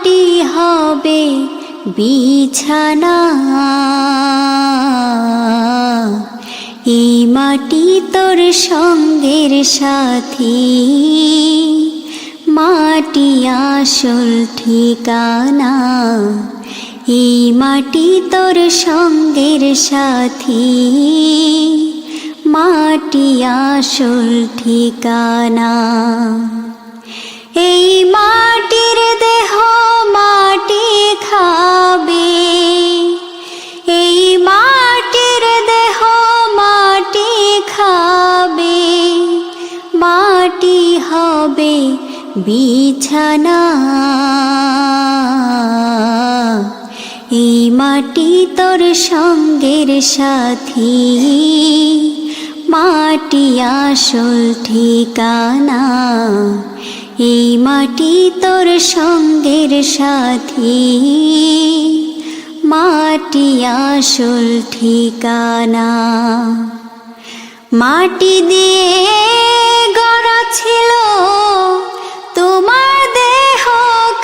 মাটি হবে বিছানা, এই মাটি তোর সঙ্গের সাথী, মাটি আসল ঠিকানা। এই মাটি তোর সঙ্গের সাথী, মাটি আসল ঠিকানা। এই মাটির দেহ মাটি খাবে, এই মাটির দেহ মাটি খাবে, মাটি হবে বিছানা। এই মাটি তোর সঙ্গের সাথী, মাটি আসল ঠিকানা। এই মাটি তোর সঙ্গের সাথী, মাটি আসল ঠিকানা। মাটি দিয়ে গড়া ছিল তোমার দেহ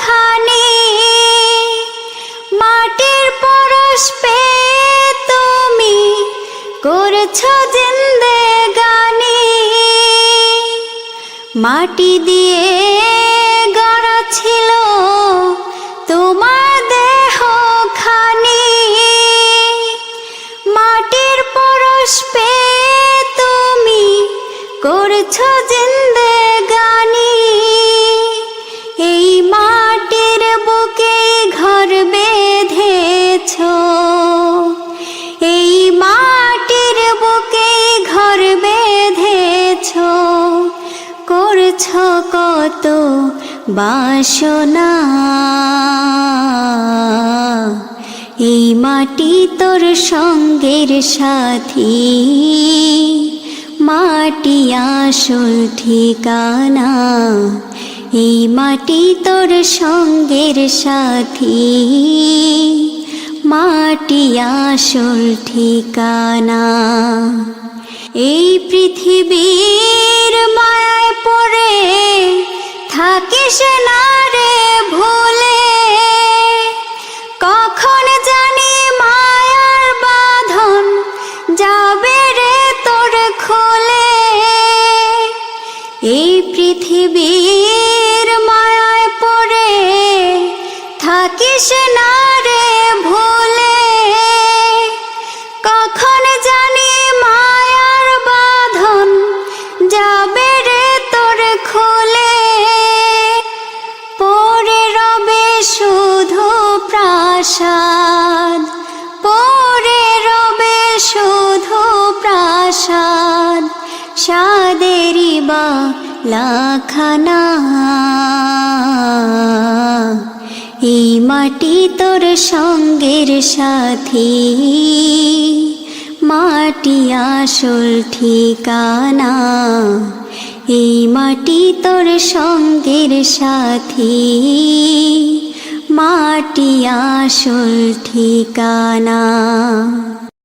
খানি, মাটির পরশ পেয়ে তুমি করেছো জিন্দেগানি। মাটি দিয়ে গড়া ছিল তোমার দেহ খানি, মাটির পরশ পেয়ে তুমি করেছো জিন্দেগানি। এই মাটির বুকে ঘর বেঁধেছো, এই মাটির বুকে ঘর বেঁধেছো, করছো কত বাসনা। এই মাটি তোর সঙ্গের সাথী, মাটি আসল ঠিকানা। এই মাটি তোর সঙ্গের সাথী, মাটি আসল ঠিকানা। এই পৃথিবীর মায়ায় পড়ে থাকিস না রে ভুলে, কখন জানি মায়ার বাঁধন যাবে রে তোর খুলে। এই পৃথিবীর মায়ায় পড়ে থাকিস না রে ভুলে, কখন জানি মায়ার বাঁধন যাবে রে তোর খুলে। পড়ে রবে শুধু প্রাসাদ, পড়ে রবে শুধু প্রাসাদ, সাদেরই বা লাখানা। এই মাটি তোর সঙ্গের সাথী, মাটি আসল ঠিকানা। এই মাটি তোর সঙ্গের সাথী, মাটি আসল ঠিকানা।